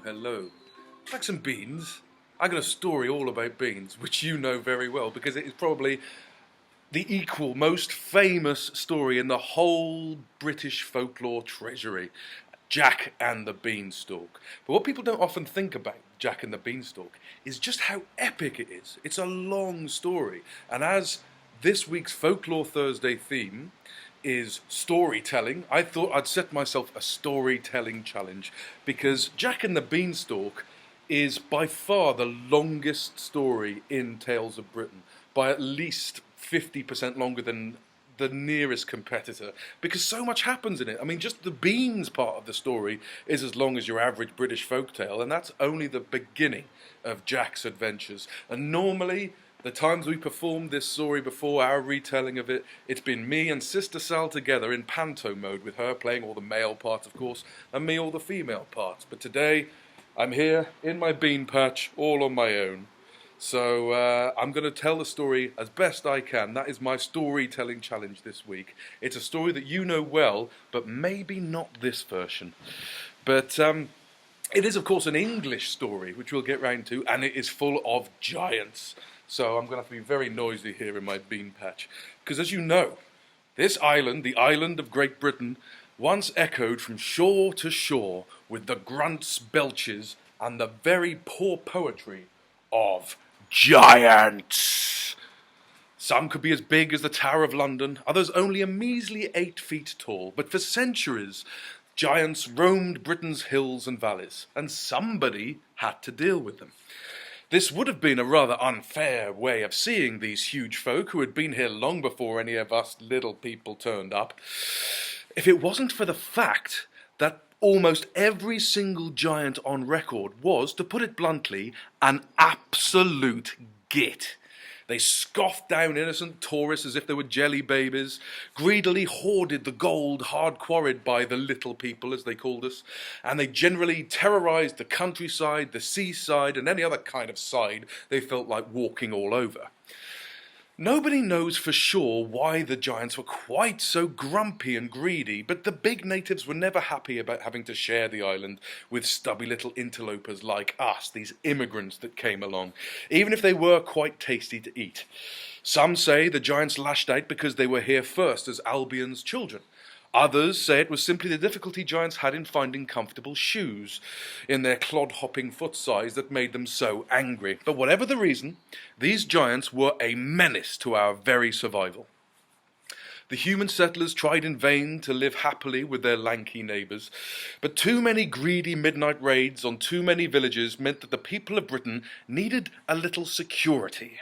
Hello. Like some beans. I got a story all about beans, which you know very well, because it is probably the equal most famous story in the whole British folklore treasury. Jack and the Beanstalk. But what people don't often think about Jack and the Beanstalk is just how epic it is. It's a long story. And as this week's Folklore Thursday theme is storytelling, I thought I'd set myself a storytelling challenge, because Jack and the Beanstalk is by far the longest story in Tales of Britain, by at least 50% longer than the nearest competitor, because so much happens in it. I mean, just the beans part of the story is as long as your average British folktale, and that's only the beginning of Jack's adventures. And normally, the times we performed this story before, our retelling of it, it's been me and Sister Sal together in panto mode, with her playing all the male parts, of course, and me all the female parts. But today, I'm here in my bean patch, all on my own. So I'm going to tell the story as best I can. That is my storytelling challenge this week. It's a story that you know well, but maybe not this version. But it is, of course, an English story, which we'll get round to, and it is full of giants. So I'm going to have to be very noisy here in my bean patch. Because as you know, this island, the island of Great Britain, once echoed from shore to shore with the grunts, belches, and the very poor poetry of giants. Some could be as big as the Tower of London, others only a measly 8 feet tall. But for centuries, giants roamed Britain's hills and valleys, and somebody had to deal with them. This would have been a rather unfair way of seeing these huge folk who had been here long before any of us little people turned up, if it wasn't for the fact that almost every single giant on record was, to put it bluntly, an absolute git. They scoffed down innocent tourists as if they were jelly babies, greedily hoarded the gold hard quarried by the little people, as they called us, and they generally terrorized the countryside, the seaside, and any other kind of side they felt like walking all over. Nobody knows for sure why the giants were quite so grumpy and greedy, but the big natives were never happy about having to share the island with stubby little interlopers like us, these immigrants that came along, even if they were quite tasty to eat. Some say the giants lashed out because they were here first as Albion's children. Others say it was simply the difficulty giants had in finding comfortable shoes in their clod-hopping foot size that made them so angry. But whatever the reason, these giants were a menace to our very survival. The human settlers tried in vain to live happily with their lanky neighbours, but too many greedy midnight raids on too many villages meant that the people of Britain needed a little security.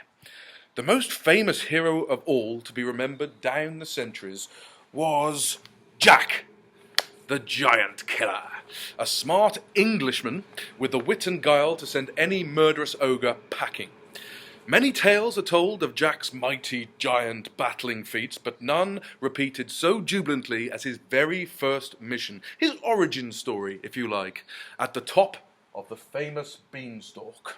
The most famous hero of all to be remembered down the centuries was Jack, the giant killer, a smart Englishman with the wit and guile to send any murderous ogre packing. Many tales are told of Jack's mighty giant battling feats, but none repeated so jubilantly as his very first mission, his origin story, if you like, at the top of the famous Beanstalk.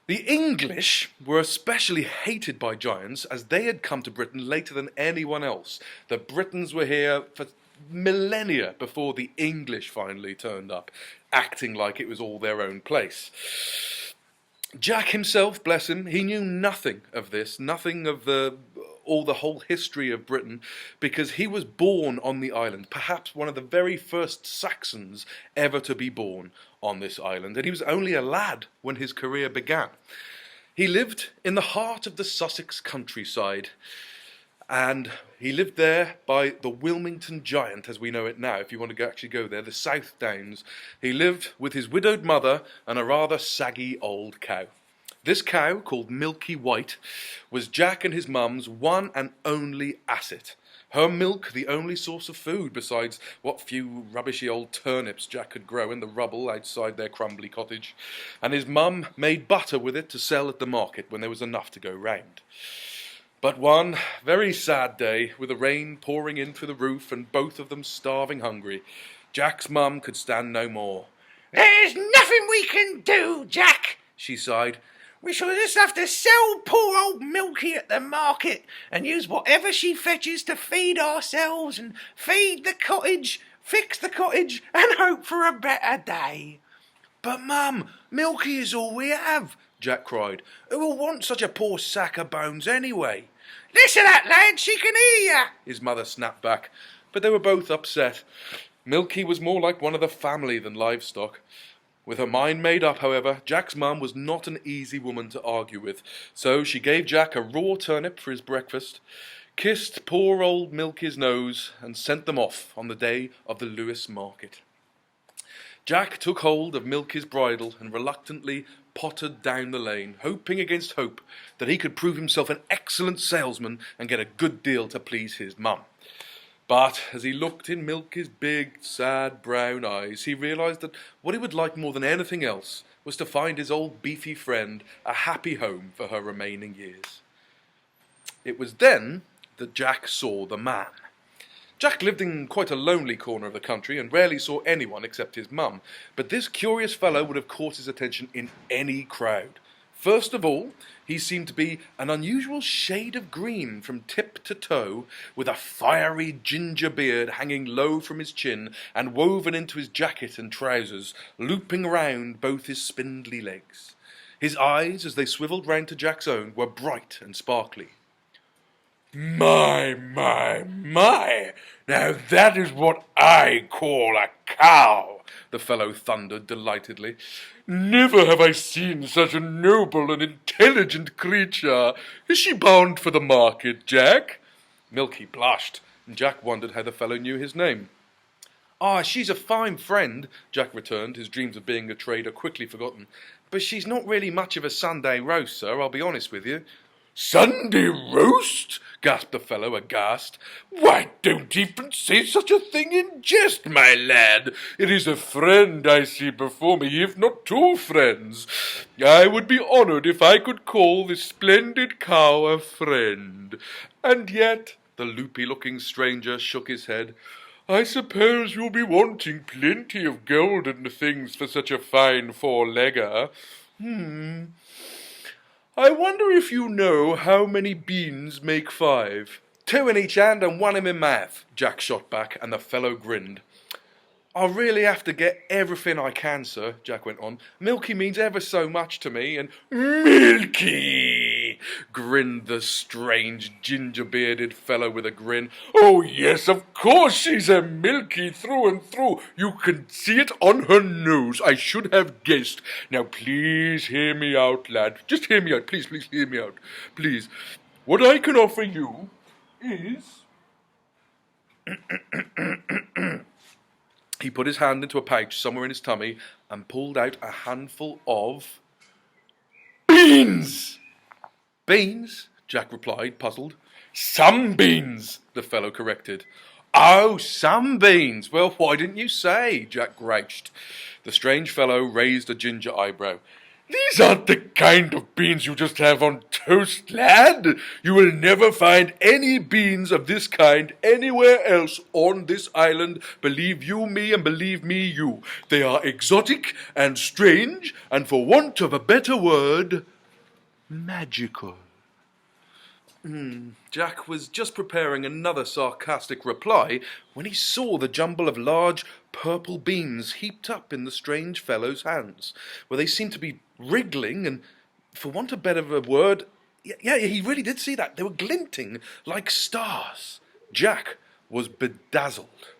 The English were especially hated by giants, as they had come to Britain later than anyone else. The Britons were here for millennia before the English finally turned up, acting like it was all their own place. Jack himself, bless him, he knew nothing of this, nothing of the whole history of Britain, because he was born on the island, perhaps one of the very first Saxons ever to be born on this island, and he was only a lad when his career began. He lived in the heart of the Sussex countryside, and he lived there by the Wilmington Giant, as we know it now, if you want to actually go there, the South Downs. He lived with his widowed mother and a rather saggy old cow. This cow, called Milky White, was Jack and his mum's one and only asset. Her milk, the only source of food besides what few rubbishy old turnips Jack could grow in the rubble outside their crumbly cottage. And his mum made butter with it to sell at the market when there was enough to go round. But one very sad day, with the rain pouring in through the roof and both of them starving hungry, Jack's mum could stand no more. "There's nothing we can do, Jack," she sighed. "We shall just have to sell poor old Milky at the market and use whatever she fetches to feed ourselves and feed the cottage, fix the cottage and hope for a better day." "But, Mum, Milky is all we have," Jack cried. "Who will want such a poor sack of bones anyway?" "Listen that, lad, she can hear ya," his mother snapped back. But they were both upset. Milky was more like one of the family than livestock. With her mind made up, however, Jack's mum was not an easy woman to argue with, so she gave Jack a raw turnip for his breakfast, kissed poor old Milky's nose, and sent them off on the day of the Lewis market. Jack took hold of Milky's bridle and reluctantly pottered down the lane, hoping against hope that he could prove himself an excellent salesman and get a good deal to please his mum. But as he looked in Milky's big, sad brown eyes, he realised that what he would like more than anything else was to find his old beefy friend a happy home for her remaining years. It was then that Jack saw the man. Jack lived in quite a lonely corner of the country and rarely saw anyone except his mum, but this curious fellow would have caught his attention in any crowd. First of all, he seemed to be an unusual shade of green from tip to toe, with a fiery ginger beard hanging low from his chin and woven into his jacket and trousers, looping round both his spindly legs. His eyes, as they swivelled round to Jack's own, were bright and sparkly. My, now that is what I call a cow, the fellow thundered delightedly. Never have I seen such a noble and intelligent creature. Is she bound for the market, Jack? Milky blushed, and Jack wondered how the fellow knew his name. "Ah, she's a fine friend," Jack returned, his dreams of being a trader quickly forgotten. "But she's not really much of a Sunday roast, sir, I'll be honest with you." "Sunday roast?" gasped the fellow, aghast. "Why, don't even say such a thing in jest, my lad. It is a friend I see before me, if not two friends. I would be honoured if I could call this splendid cow a friend. And yet," the loopy-looking stranger shook his head, "I suppose you'll be wanting plenty of golden things for such a fine four-legger. I wonder if you know how many beans make 5? "2 in each hand and 1 in my mouth," Jack shot back, and the fellow grinned. "I really have to get everything I can, sir," Jack went on. "Milky means ever so much to me, and—" "Milky!" grinned the strange ginger-bearded fellow with a grin. "Oh, yes, of course she's a Milky through and through. You can see it on her nose. I should have guessed. Now, please hear me out, lad. Just hear me out. Please hear me out. Please. What I can offer you is..." He put his hand into a pouch somewhere in his tummy and pulled out a handful of beans! "Beans?" Jack replied, puzzled. "Some beans," the fellow corrected. "Oh, some beans. Well, why didn't you say?" Jack grouched. The strange fellow raised a ginger eyebrow. "These aren't the kind of beans you just have on toast, lad. You will never find any beans of this kind anywhere else on this island. Believe you me and believe me you. They are exotic and strange, and for want of a better word, magical." Jack was just preparing another sarcastic reply when he saw the jumble of large purple beans heaped up in the strange fellow's hands, where they seemed to be wriggling and, for want of better of a word, yeah, he really did see that. They were glinting like stars. Jack was bedazzled.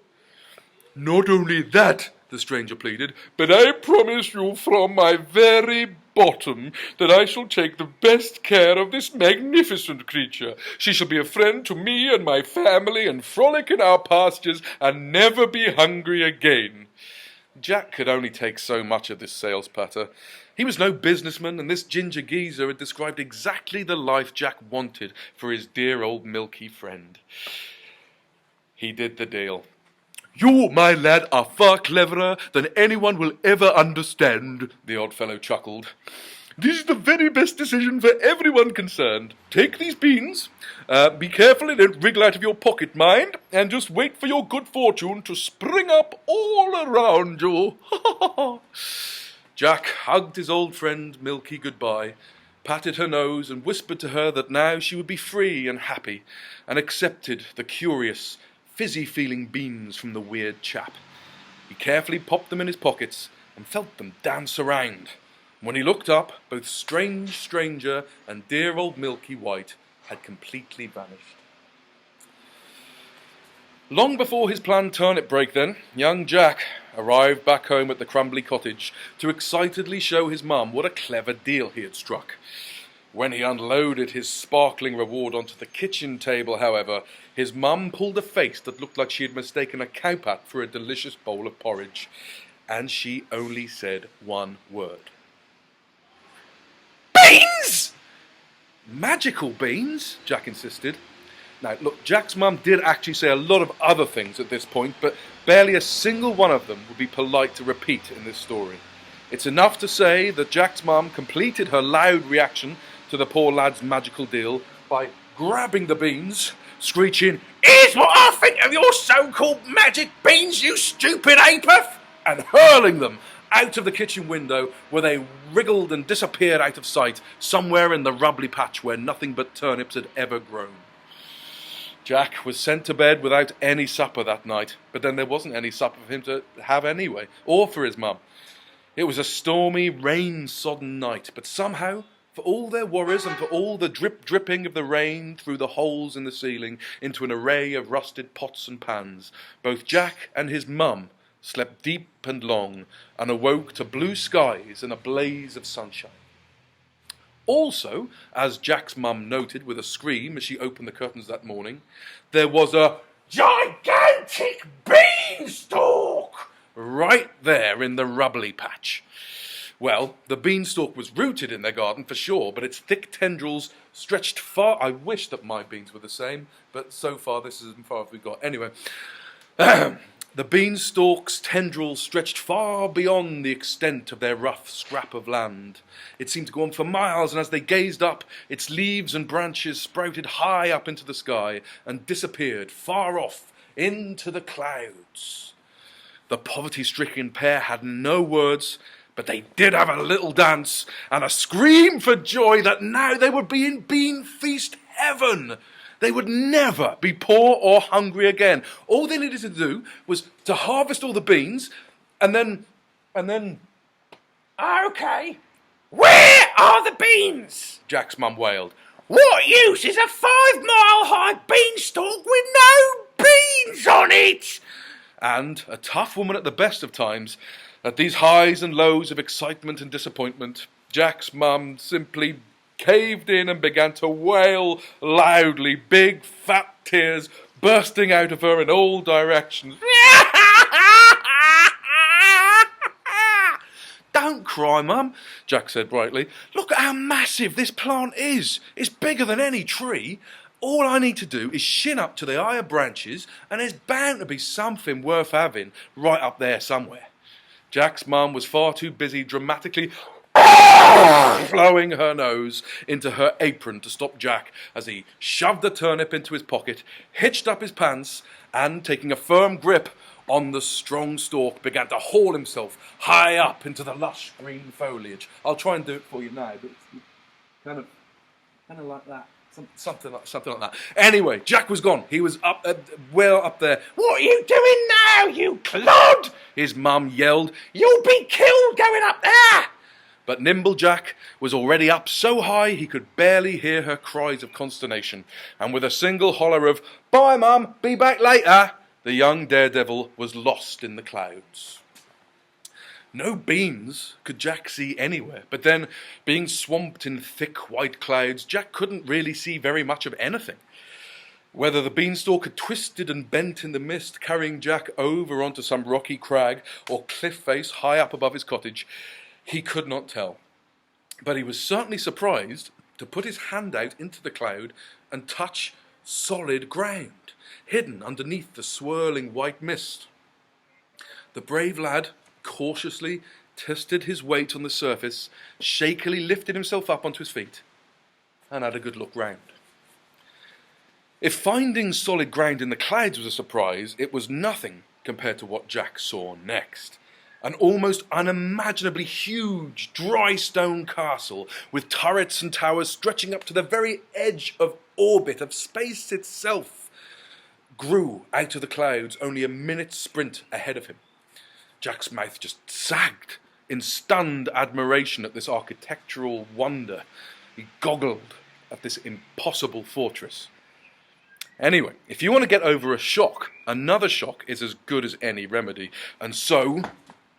"Not only that," the stranger pleaded, "but I promise you from my very bottom that I shall take the best care of this magnificent creature. She shall be a friend to me and my family and frolic in our pastures and never be hungry again." Jack could only take so much of this sales patter. He was no businessman, and this ginger geezer had described exactly the life Jack wanted for his dear old Milky friend. He did the deal. "You, my lad, are far cleverer than anyone will ever understand," the odd fellow chuckled. This is the very best decision for everyone concerned. Take these beans, be careful they don't wriggle out of your pocket, mind, and just wait for your good fortune to spring up all around you. Jack hugged his old friend Milky goodbye, patted her nose and whispered to her that now she would be free and happy, and accepted the curious, fizzy-feeling beans from the weird chap. He carefully popped them in his pockets and felt them dance around. When he looked up, both strange stranger and dear old Milky White had completely vanished. Long before his planned turnip break then, young Jack arrived back home at the crumbly cottage to excitedly show his mum what a clever deal he had struck. When he unloaded his sparkling reward onto the kitchen table, however, his mum pulled a face that looked like she had mistaken a cowpat for a delicious bowl of porridge, and she only said one word. Beans! Magical beans? Jack insisted. Now, look, Jack's mum did actually say a lot of other things at this point, but barely a single one of them would be polite to repeat in this story. It's enough to say that Jack's mum completed her loud reaction to the poor lad's magical deal by grabbing the beans, screeching, Here's what I think of your so-called magic beans, you stupid ape-off! and hurling them out of the kitchen window, where they wriggled and disappeared out of sight, somewhere in the rubbly patch where nothing but turnips had ever grown. Jack was sent to bed without any supper that night, but then there wasn't any supper for him to have anyway, or for his mum. It was a stormy, rain-sodden night, but somehow, for all their worries and for all the dripping of the rain through the holes in the ceiling into an array of rusted pots and pans, both Jack and his mum slept deep and long, and awoke to blue skies and a blaze of sunshine. Also, as Jack's mum noted with a scream as she opened the curtains that morning, there was a gigantic beanstalk right there in the rubbly patch. Well, the beanstalk was rooted in their garden for sure, but its thick tendrils stretched far. I wish that my beans were the same, but so far this is as far as we've got. Anyway, the beanstalk's tendrils stretched far beyond the extent of their rough scrap of land. It seemed to go on for miles, and as they gazed up, its leaves and branches sprouted high up into the sky and disappeared far off into the clouds. The poverty-stricken pair had no words, but they did have a little dance and a scream for joy that now they would be in bean feast heaven. They would never be poor or hungry again. All they needed to do was to harvest all the beans and then... Okay, where are the beans? Jack's mum wailed. What use is a 5-mile-high beanstalk with no beans on it? And, a tough woman at the best of times, at these highs and lows of excitement and disappointment, Jack's mum simply caved in and began to wail loudly, big fat tears bursting out of her in all directions. Don't cry, Mum, Jack said brightly. Look at how massive this plant is. It's bigger than any tree. All I need to do is shin up to the higher branches, and there's bound to be something worth having right up there somewhere. Jack's mum was far too busy dramatically blowing her nose into her apron to stop Jack as he shoved the turnip into his pocket, hitched up his pants, and, taking a firm grip on the strong stalk, began to haul himself high up into the lush green foliage. I'll try and do it for you now, but it's kind of like that. Something like that. Anyway, Jack was gone. He was up, well up there. What are you doing now, you clod? His mum yelled. You'll be killed going up there. But nimble Jack was already up so high he could barely hear her cries of consternation, and with a single holler of, "Bye, Mum, be back later," the young daredevil was lost in the clouds. No beans could Jack see anywhere, but then, being swamped in thick white clouds, Jack couldn't really see very much of anything. Whether the beanstalk had twisted and bent in the mist, carrying Jack over onto some rocky crag or cliff face high up above his cottage, he could not tell. But he was certainly surprised to put his hand out into the cloud and touch solid ground, hidden underneath the swirling white mist. The brave lad cautiously tested his weight on the surface, shakily lifted himself up onto his feet, and had a good look round. If finding solid ground in the clouds was a surprise, it was nothing compared to what Jack saw next. An almost unimaginably huge, dry stone castle with turrets and towers stretching up to the very edge of orbit of space itself grew out of the clouds only a minute's sprint ahead of him. Jack's mouth just sagged in stunned admiration at this architectural wonder. He goggled at this impossible fortress. Anyway, if you want to get over a shock, another shock is as good as any remedy. And so,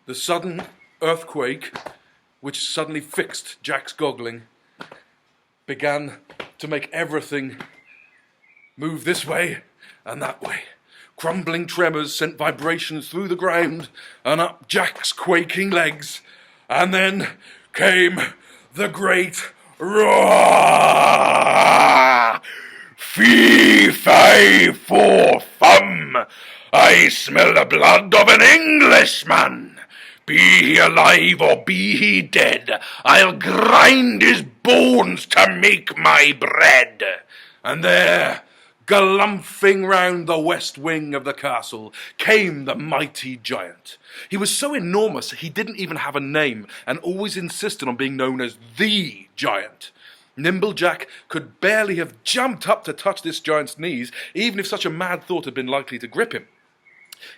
the sudden earthquake, which suddenly fixed Jack's goggling, began to make everything move this way and that way. Crumbling tremors sent vibrations through the ground and up Jack's quaking legs. And then came the great roar! Fee-fi-for-fum! I smell the blood of an Englishman! Be he alive or be he dead, I'll grind his bones to make my bread. And there, galumphing round the west wing of the castle, came the mighty giant. He was so enormous he didn't even have a name, and always insisted on being known as the giant. Nimble Jack could barely have jumped up to touch this giant's knees, even if such a mad thought had been likely to grip him.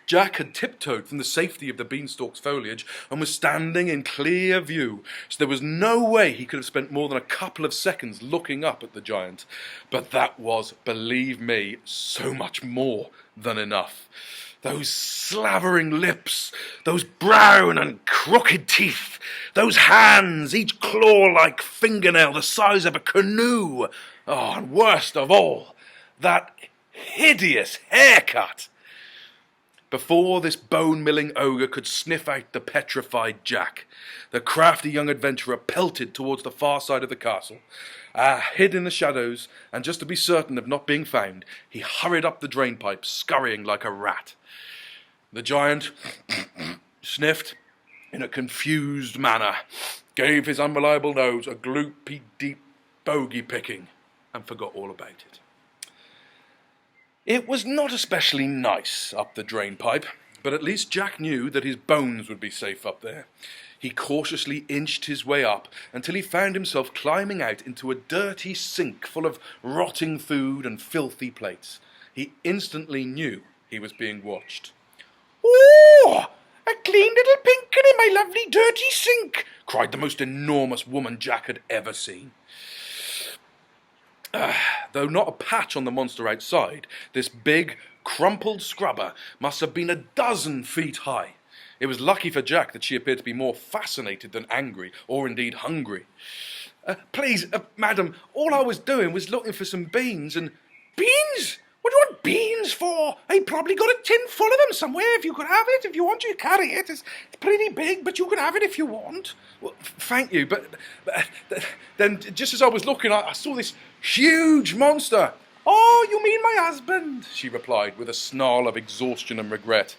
Jack had tiptoed from the safety of the beanstalk's foliage and was standing in clear view, so there was no way he could have spent more than a couple of seconds looking up at the giant. But that was, believe me, so much more than enough. Those slavering lips, those brown and crooked teeth, those hands, each claw-like fingernail the size of a canoe. Oh, and worst of all, that hideous haircut. Before this bone-milling ogre could sniff out the petrified Jack, the crafty young adventurer pelted towards the far side of the castle. Hid in the shadows, and just to be certain of not being found, he hurried up the drainpipe, scurrying like a rat. The giant sniffed in a confused manner, gave his unreliable nose a gloopy deep bogey-picking, and forgot all about it. It was not especially nice up the drainpipe, but at least Jack knew that his bones would be safe up there. He cautiously inched his way up until he found himself climbing out into a dirty sink full of rotting food and filthy plates. He instantly knew he was being watched. "Oh, a clean little pinkin in my lovely dirty sink!" cried the most enormous woman Jack had ever seen. Though not a patch on the monster outside, this big, crumpled scrubber must have been a dozen feet high. It was lucky for Jack that she appeared to be more fascinated than angry, or indeed hungry. Please, madam, all I was doing was looking for some beans and... "Beans? What do you want beans for? I probably got a tin full of them somewhere. If you could have it, if you want, you carry it. It's pretty big, but you can have it if you want." Well, thank you, but then just as I was looking, I saw this huge monster. "Oh, you mean my husband?" she replied with a snarl of exhaustion and regret.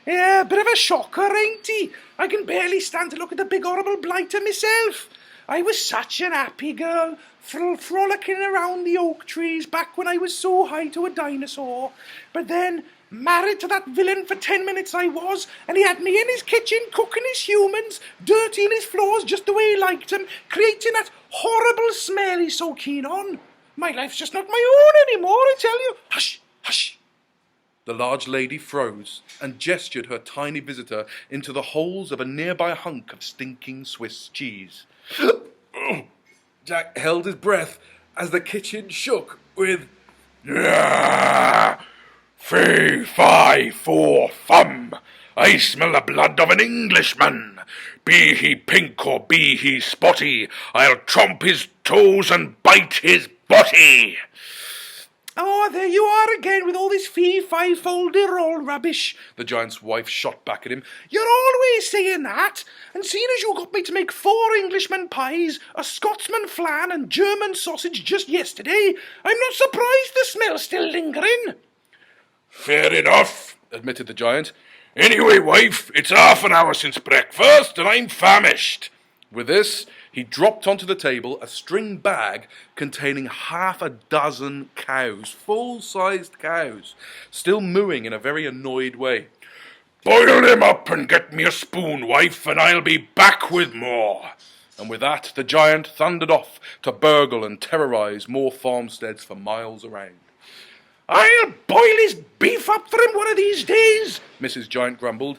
"Yeah, a bit of a shocker, ain't he? I can barely stand to look at the big horrible blighter myself. I was such an happy girl, frolicking around the oak trees back when I was so high to a dinosaur. But then, married to that villain for 10 minutes I was, and he had me in his kitchen cooking his humans, dirtying his floors just the way he liked them, creating that horrible smell he's so keen on. My life's just not my own anymore, I tell you." "Hush, hush." The large lady froze and gestured her tiny visitor into the holes of a nearby hunk of stinking Swiss cheese. Jack held his breath as the kitchen shook with "Fee-fi-for-fum! I smell the blood of an Englishman. Be he pink or be he spotty, I'll tromp his toes and bite his body." "Oh, there you are again with all this fee-fi-folder-all rubbish," the giant's wife shot back at him. "You're always saying that, and seeing as you got me to make 4 Englishman pies, a Scotsman flan and German sausage just yesterday, I'm not surprised the smell's still lingering." "Fair enough," admitted the giant. Anyway, wife, it's half an hour since breakfast, and I'm famished. With this, he dropped onto the table a string bag containing half a dozen cows, full-sized cows, still mooing in a very annoyed way. Boil them up and get me a spoon, wife, and I'll be back with more. And with that, the giant thundered off to burgle and terrorise more farmsteads for miles around. I'll boil his beef up for him one of these days, Mrs. Giant grumbled.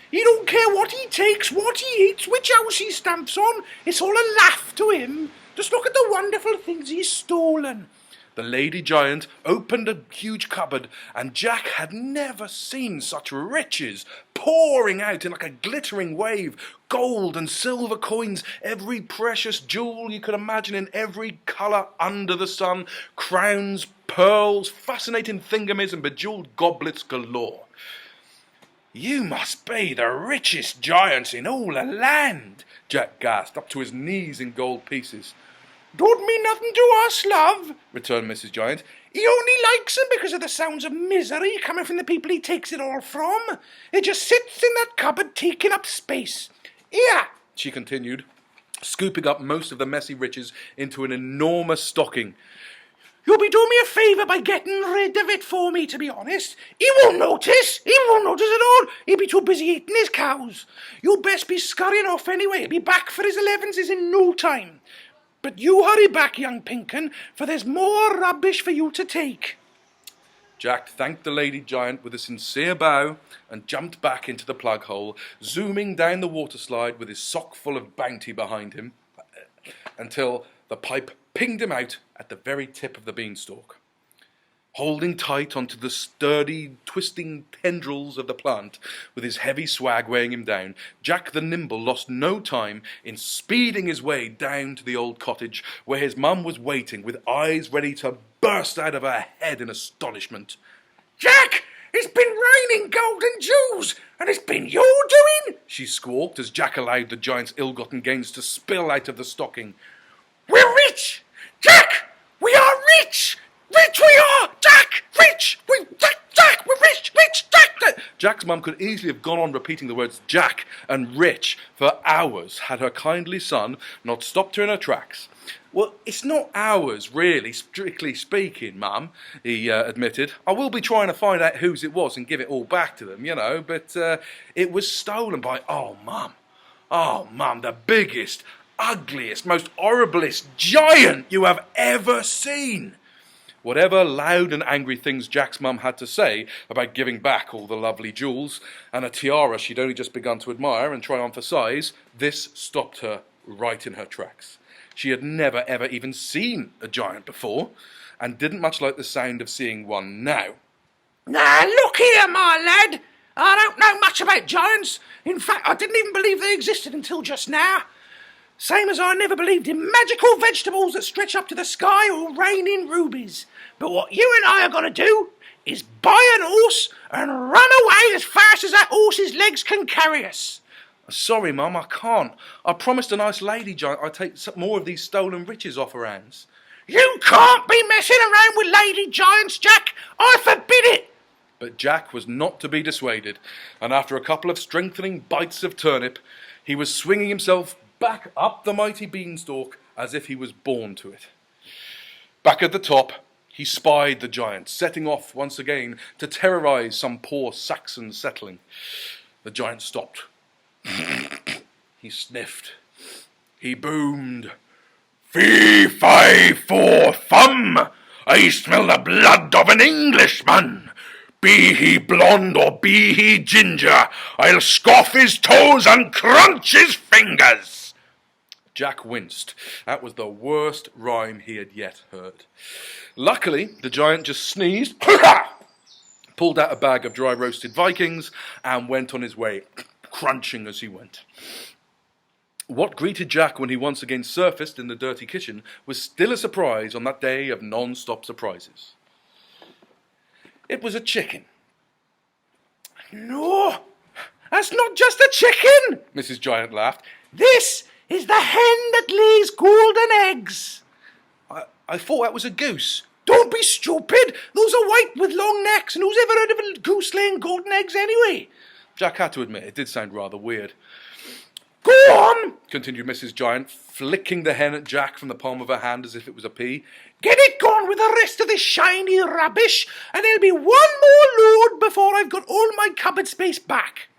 He don't care what he takes, what he eats, which house he stamps on. It's all a laugh to him. Just look at the wonderful things he's stolen. The lady giant opened a huge cupboard, and Jack had never seen such riches pouring out in like a glittering wave. Gold and silver coins, every precious jewel you could imagine in every colour under the sun, crowns, pearls, fascinating thingamies and bejewelled goblets galore. You must be the richest giants in all the land, Jack gasped, up to his knees in gold pieces. Don't mean nothing to us, love, returned Mrs. Giant. He only likes them because of the sounds of misery coming from the people he takes it all from. It just sits in that cupboard taking up space. Here, she continued, scooping up most of the messy riches into an enormous stocking. You'll be doing me a favour by getting rid of it for me, to be honest. He won't notice. He won't notice at all. He'll be too busy eating his cows. You'll best be scurrying off anyway. He'll be back for his 11s in no time. But you hurry back, young Pinkin, for there's more rubbish for you to take. Jack thanked the lady giant with a sincere bow and jumped back into the plug hole, zooming down the water slide with his sock full of bounty behind him, until the pipe pinged him out at the very tip of the beanstalk. Holding tight onto the sturdy, twisting tendrils of the plant, with his heavy swag weighing him down, Jack the Nimble lost no time in speeding his way down to the old cottage, where his mum was waiting, with eyes ready to burst out of her head in astonishment. Jack, it's been raining gold and jewels, and it's been your doing, she squawked as Jack allowed the giant's ill-gotten gains to spill out of the stocking. We're rich! Jack! We are rich! Rich we are! Jack! Rich! Jack! We're rich! Rich! Jack! Jack's mum could easily have gone on repeating the words Jack and rich for hours had her kindly son not stopped her in her tracks. Well, it's not ours, really, strictly speaking, Mum, he admitted. I will be trying to find out whose it was and give it all back to them, but it was stolen by, oh, Mum, the biggest, ugliest, most horriblest giant you have ever seen. Whatever loud and angry things Jack's mum had to say about giving back all the lovely jewels and a tiara she'd only just begun to admire and try on for size, this stopped her right in her tracks. She had never ever even seen a giant before, and didn't much like the sound of seeing one now. Now look here, my lad. I don't know much about giants. In fact, I didn't even believe they existed until just now. Same as I never believed in magical vegetables that stretch up to the sky or rain in rubies. But what you and I are going to do is buy an horse and run away as fast as that horse's legs can carry us. Sorry, Mum, I can't. I promised a nice lady giant I'd take some more of these stolen riches off her hands. You can't be messing around with lady giants, Jack. I forbid it. But Jack was not to be dissuaded, and after a couple of strengthening bites of turnip, he was swinging himself back up the mighty beanstalk as if he was born to it. Back at the top, he spied the giant, setting off once again to terrorise some poor Saxon settling. The giant stopped. He sniffed. He boomed. Fee, fi, fo, fum! I smell the blood of an Englishman! Be he blonde or be he ginger, I'll scoff his toes and crunch his fingers! Jack winced. That was the worst rhyme he had yet heard. Luckily, the giant just sneezed, pulled out a bag of dry roasted Vikings, and went on his way, crunching as he went. What greeted Jack when he once again surfaced in the dirty kitchen was still a surprise on that day of non-stop surprises. It was a chicken. No, that's not just a chicken, Mrs. Giant laughed. This is the hen that lays golden eggs. I thought that was a goose. Don't be stupid. Those are white with long necks, and who's ever heard of a goose laying golden eggs anyway? Jack had to admit it did sound rather weird. Go on, continued Mrs. Giant, flicking the hen at Jack from the palm of her hand as if it was a pea. get it gone with the rest of this shiny rubbish, and there'll be one more load before I've got all my cupboard space back.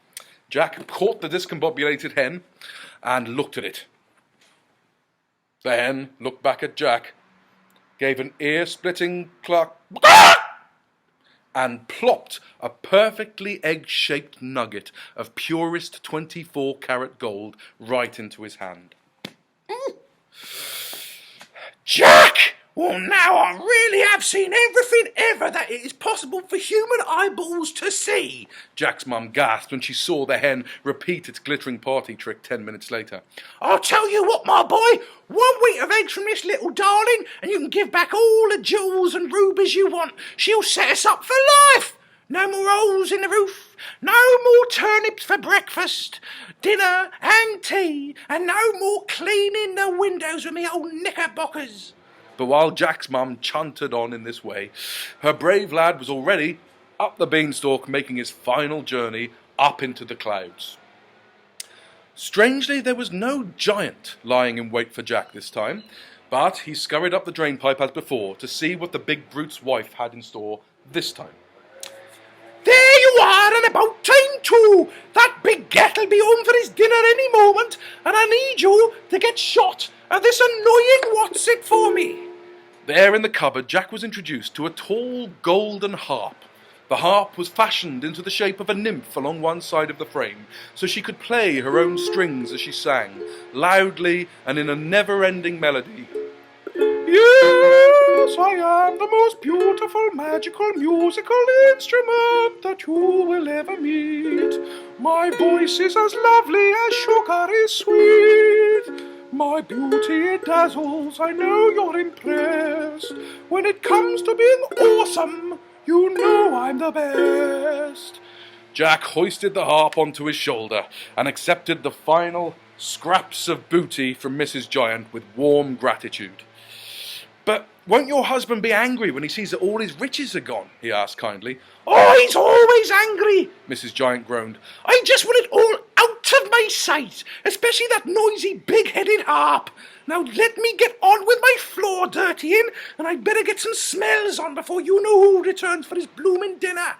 Jack caught the discombobulated hen and looked at it. The hen looked back at Jack, gave an ear-splitting cluck, and plopped a perfectly egg-shaped nugget of purest 24-carat gold right into his hand. Jack! Well, now I really have seen everything ever that it is possible for human eyeballs to see. Jack's mum gasped when she saw the hen repeat its glittering party trick 10 minutes later. I'll tell you what, my boy, 1 week of eggs from this little darling, and you can give back all the jewels and rubies you want. She'll set us up for life. No more holes in the roof, no more turnips for breakfast, dinner and tea, and no more cleaning the windows with me old knickerbockers. But while Jack's mum chanted on in this way, her brave lad was already up the beanstalk making his final journey up into the clouds. Strangely, there was no giant lying in wait for Jack this time, but he scurried up the drainpipe as before to see what the big brute's wife had in store this time. There you are, and about time too. That big gat'll be home for his dinner any moment, and I need you to get shot at this annoying what's-it for me. There in the cupboard, Jack was introduced to a tall golden harp. The harp was fashioned into the shape of a nymph along one side of the frame, so she could play her own strings as she sang, loudly and in a never-ending melody. Yes, I am the most beautiful, magical, musical instrument that you will ever meet. My voice is as lovely as sugar is sweet. My beauty, it dazzles, I know you're impressed. When it comes to being awesome, you know I'm the best. Jack hoisted the harp onto his shoulder and accepted the final scraps of booty from Mrs. Giant with warm gratitude. But won't your husband be angry when he sees that all his riches are gone? He asked kindly. Oh, he's always angry, Mrs. Giant groaned. I just want it all out of my sight, especially that noisy big-headed harp. Now let me get on with my floor dirtying, and I'd better get some smells on before you know who returns for his blooming dinner.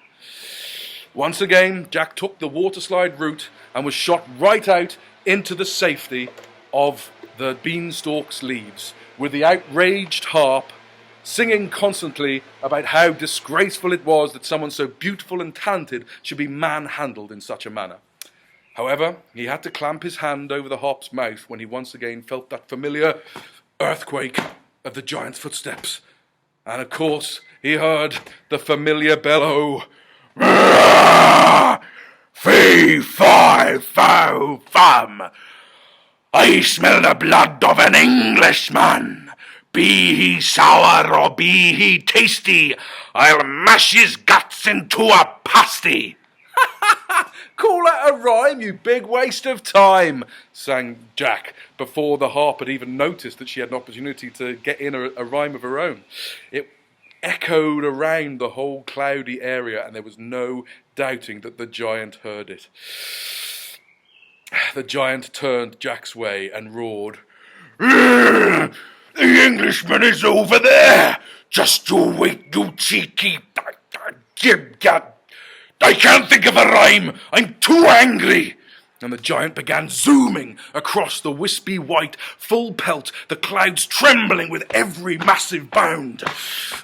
Once again, Jack took the waterslide route and was shot right out into the safety of the beanstalk's leaves, with the outraged harp singing constantly about how disgraceful it was that someone so beautiful and talented should be manhandled in such a manner. However, he had to clamp his hand over the harp's mouth when he once again felt that familiar earthquake of the giant's footsteps. And of course, he heard the familiar bellow. Fee, fi, fo, fum. I smell the blood of an Englishman. Be he sour or be he tasty, I'll mash his guts into a pasty. Call that a rhyme, you big waste of time, sang Jack, before the harp had even noticed that she had an opportunity to get in a rhyme of her own. It echoed around the whole cloudy area, and there was no doubting that the giant heard it. The giant turned Jack's way and roared, The Englishman is over there. Just you wait, you cheeky... I can't think of a rhyme. I'm too angry. And the giant began zooming across the wispy white, full pelt, the clouds trembling with every massive bound.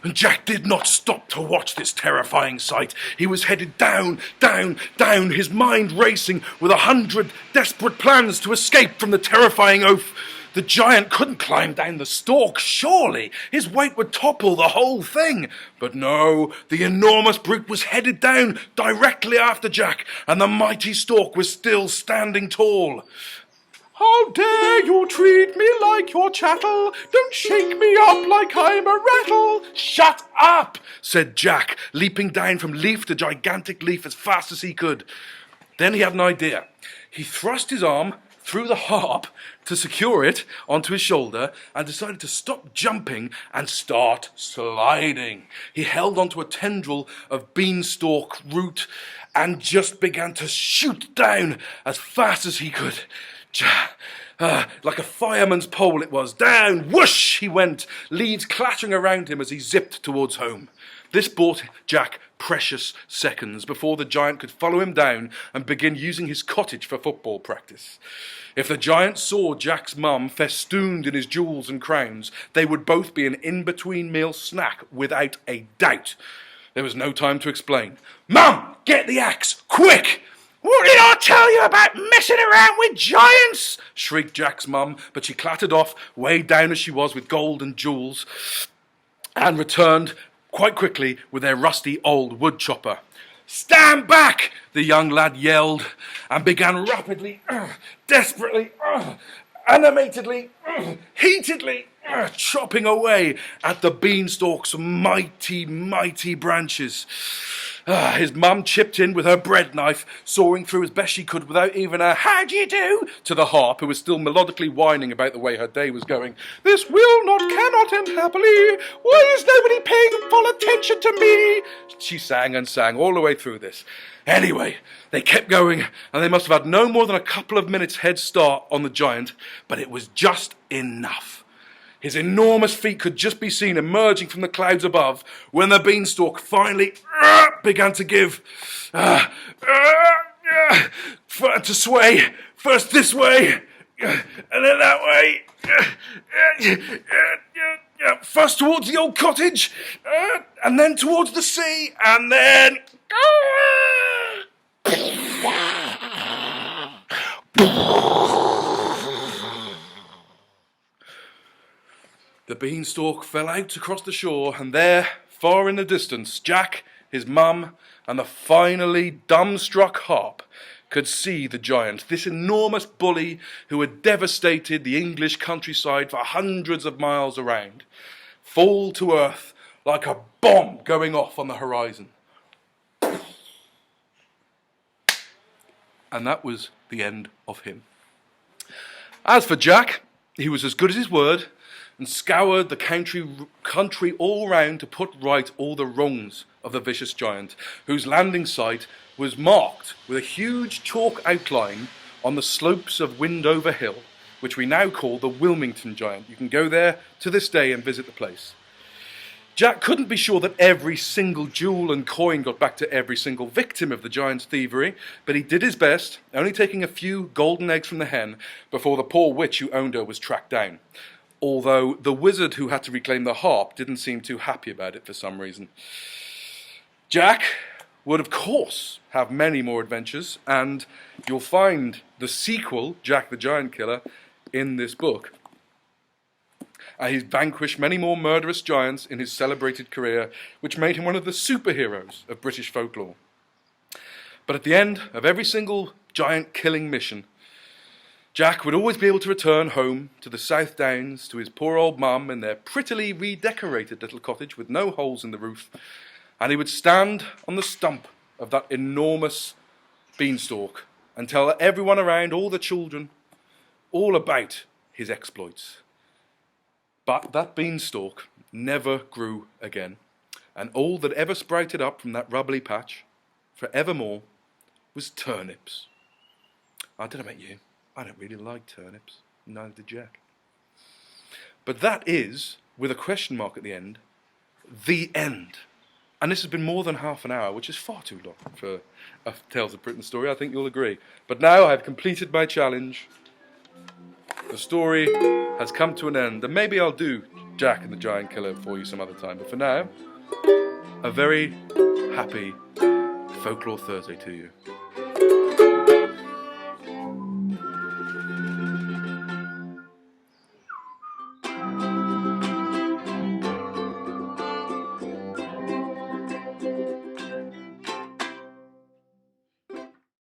And Jack did not stop to watch this terrifying sight. He was headed down, down, down, his mind racing with 100 desperate plans to escape from the terrifying oaf. The giant couldn't climb down the stalk, surely. His weight would topple the whole thing. But no, the enormous brute was headed down directly after Jack, and the mighty stalk was still standing tall. How dare you treat me like your chattel? Don't shake me up like I'm a rattle. Shut up, said Jack, leaping down from leaf to gigantic leaf as fast as he could. Then he had an idea. He thrust his arm threw the harp to secure it onto his shoulder and decided to stop jumping and start sliding. He held onto a tendril of beanstalk root and just began to shoot down as fast as he could. Like a fireman's pole it was. Down, whoosh, he went, leaves clattering around him as he zipped towards home. This bought Jack precious seconds before the giant could follow him down and begin using his cottage for football practice. If the giant saw Jack's mum festooned in his jewels and crowns, they would both be an in-between meal snack without a doubt. There was no time to explain. "Mum, get the axe, quick!" What did I tell you about messing around with giants? Shrieked Jack's mum, but she clattered off, weighed down as she was with gold and jewels, and returned quite quickly with their rusty old wood chopper. "Stand back!" the young lad yelled, and began rapidly, desperately, animatedly, heatedly, chopping away at the beanstalk's mighty, mighty branches. His mum chipped in with her bread knife, sawing through as best she could without even a "how do you do" to the harp, who was still melodically whining about the way her day was going. "This will not, cannot end happily. Why is nobody paying full attention to me?" She sang and sang all the way through this. Anyway, they kept going, and they must have had no more than a couple of minutes head start on the giant, but it was just enough. His enormous feet could just be seen emerging from the clouds above when the beanstalk finally began to give, to sway, first this way, and then that way, first towards the old cottage, and then towards the sea, and then... The beanstalk fell out across the shore, and there, far in the distance, Jack, his mum, and the finally dumbstruck harp could see the giant, this enormous bully who had devastated the English countryside for hundreds of miles around, fall to earth like a bomb going off on the horizon. And that was the end of him. As for Jack, he was as good as his word, and scoured the country all round to put right all the wrongs of the vicious giant, whose landing site was marked with a huge chalk outline on the slopes of Windover Hill, which we now call the Wilmington Giant. You can go there to this day and visit the place. Jack couldn't be sure that every single jewel and coin got back to every single victim of the giant's thievery, but he did his best, only taking a few golden eggs from the hen before the poor witch who owned her was tracked down. Although the wizard who had to reclaim the harp didn't seem too happy about it for some reason. Jack would, of course, have many more adventures, and you'll find the sequel, Jack the Giant Killer, in this book. He's vanquished many more murderous giants in his celebrated career, which made him one of the superheroes of British folklore. But at the end of every single giant-killing mission, Jack would always be able to return home to the South Downs to his poor old mum in their prettily redecorated little cottage with no holes in the roof, and he would stand on the stump of that enormous beanstalk and tell everyone around, all the children, all about his exploits. But that beanstalk never grew again, and all that ever sprouted up from that rubbly patch, forevermore, was turnips. I don't know about you, I don't really like turnips, neither did Jack. But that is, with a question mark at the end, the end. And this has been more than half an hour, which is far too long for a Tales of Britain story, I think you'll agree. But now I've completed my challenge. The story has come to an end, and maybe I'll do Jack and the Giant Killer for you some other time. But for now, a very happy Folklore Thursday to you.